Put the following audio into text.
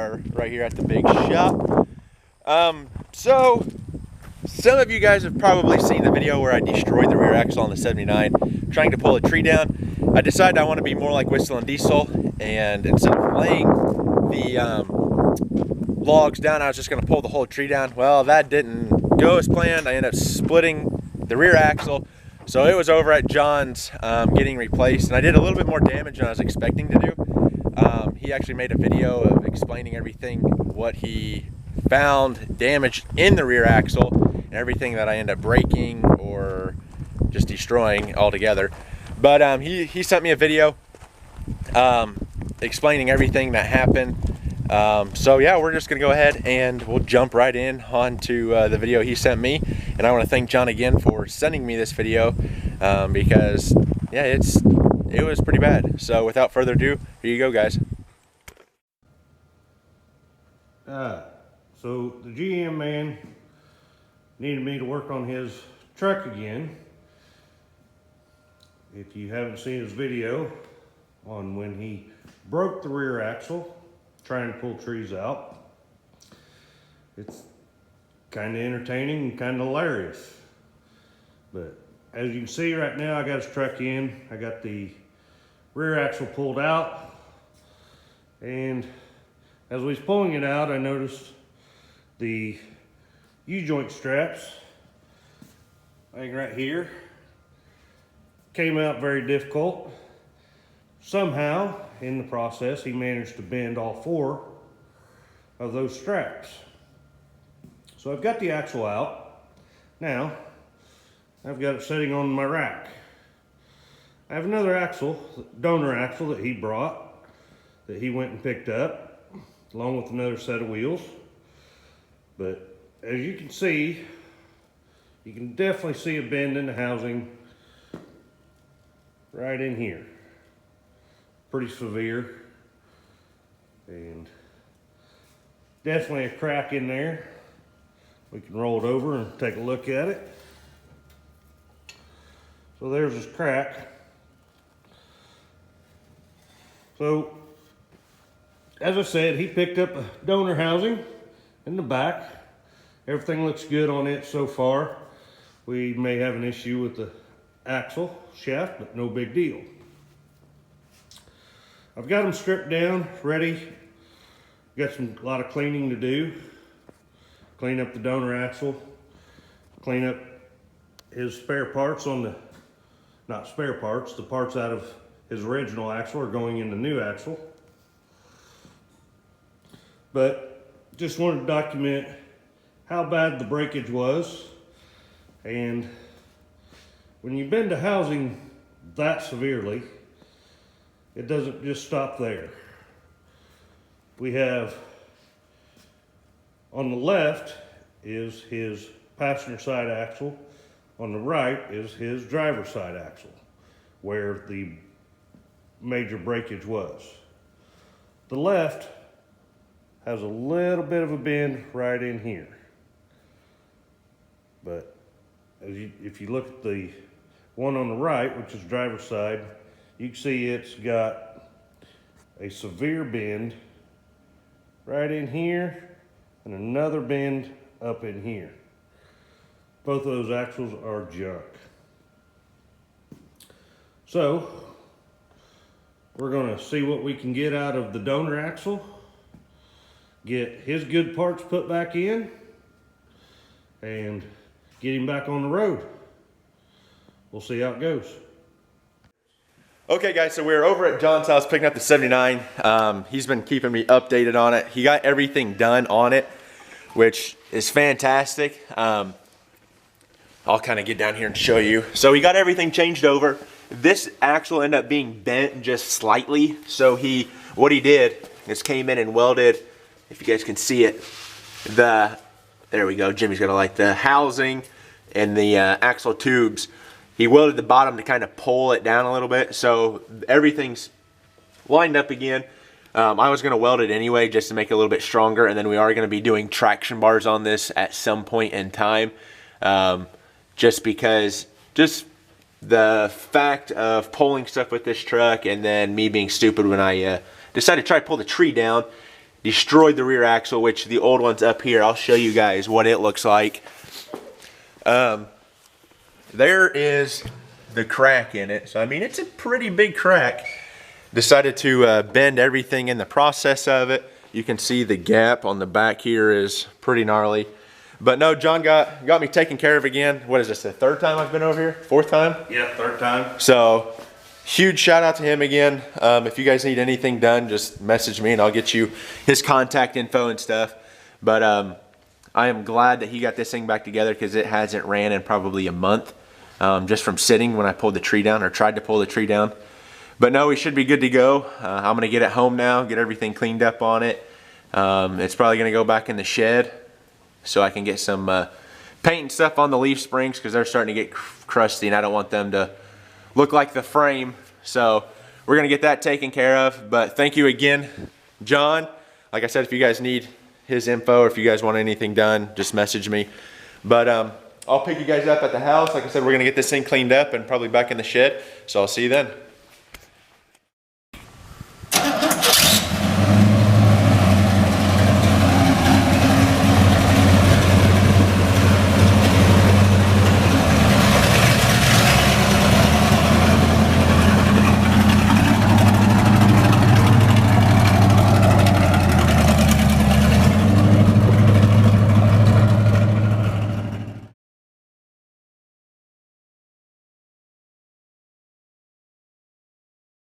are right here at the big shop. So some of you guys have probably seen the video where I destroyed the rear axle on the 79 trying to pull a tree down. I decided I want to be more like Whistlindiesel, and instead of laying the logs down, I was just going to pull the whole tree down. Well, that didn't go as planned. I ended up splitting the rear axle, so it was over at John's getting replaced, and I did a little bit more damage than I was expecting to do. He actually made a video of explaining everything, what he found damaged in the rear axle and everything that I end up breaking or just destroying altogether. But he sent me a video explaining everything that happened. So yeah, we're just gonna go ahead and we'll jump right in onto the video he sent me. And I want to thank John again for sending me this video because yeah, it was pretty bad. So without further ado, here you go, guys. So the GM man needed me to work on his truck again. If you haven't seen his video on when he broke the rear axle trying to pull trees out, it's kind of entertaining and kind of hilarious. But as you can see right now, I got his truck in. I got the rear axle pulled out, and as we was pulling it out, I noticed the U-joint straps, like right here, came out very difficult. Somehow, in the process, he managed to bend all 4 of those straps. So I've got the axle out. Now, I've got it sitting on my rack. I have another axle, donor axle that he brought, that he went and picked up, along with another set of wheels. But as you can see, you can definitely see a bend in the housing right in here. Pretty severe, and definitely a crack in there. We can roll it over and take a look at it. So there's his crack. So, as I said, he picked up a donor housing in the back. Everything looks good on it so far. We may have an issue with the axle shaft, but no big deal. I've got them stripped down, ready. Got a lot of cleaning to do. Clean up the donor axle, clean up his spare parts on the, not spare parts, the parts out of his original axle are going in the new axle. But just wanted to document how bad the breakage was. And when you bend a housing that severely, it doesn't just stop there. We have, on the left is his passenger side axle. On the right is his driver's side axle, where the major breakage was. The left has a little bit of a bend right in here. But if you look at the one on the right, which is driver's side, you can see it's got a severe bend right in here and another bend up in here. Both of those axles are junk. So we're gonna see what we can get out of the donor axle, get his good parts put back in, and get him back on the road. We'll see how it goes. Okay guys, so we're over at John's house picking up the 79. He's been keeping me updated on it. He got everything done on it, which is fantastic. I'll kind of get down here and show you. So he got everything changed over. This axle ended up being bent just slightly. So what he did is came in and welded, if you guys can see it, there we go, Jimmy's got like the housing and the axle tubes. He welded the bottom to kind of pull it down a little bit, so everything's lined up again. I was going to weld it anyway just to make it a little bit stronger, and then we are going to be doing traction bars on this at some point in time, just because the fact of pulling stuff with this truck and then me being stupid when I decided to try to pull the tree down destroyed the rear axle, which the old one's up here. I'll show you guys what it looks like. There is the crack in it. So I mean, it's a pretty big crack. Decided to bend everything in the process of it. You can see the gap on the back here is pretty gnarly. But no, John got me taken care of again. What is this, the third time I've been over here? Fourth time? Yeah, third time. So huge shout out to him again. If you guys need anything done, just message me and I'll get you his contact info and stuff. But I am glad that he got this thing back together because it hasn't ran in probably a month, just from sitting when I pulled the tree down or tried to pull the tree down. But no, we should be good to go. I'm gonna get it home now, get everything cleaned up on it. It's probably gonna go back in the shed so I can get some paint and stuff on the leaf springs because they're starting to get crusty and I don't want them to look like the frame. So we're gonna get that taken care of. But thank you again, John. Like I said, if you guys need his info or if you guys want anything done, just message me. But I'll pick you guys up at the house. Like I said, we're gonna get this thing cleaned up and probably back in the shed. So I'll see you then.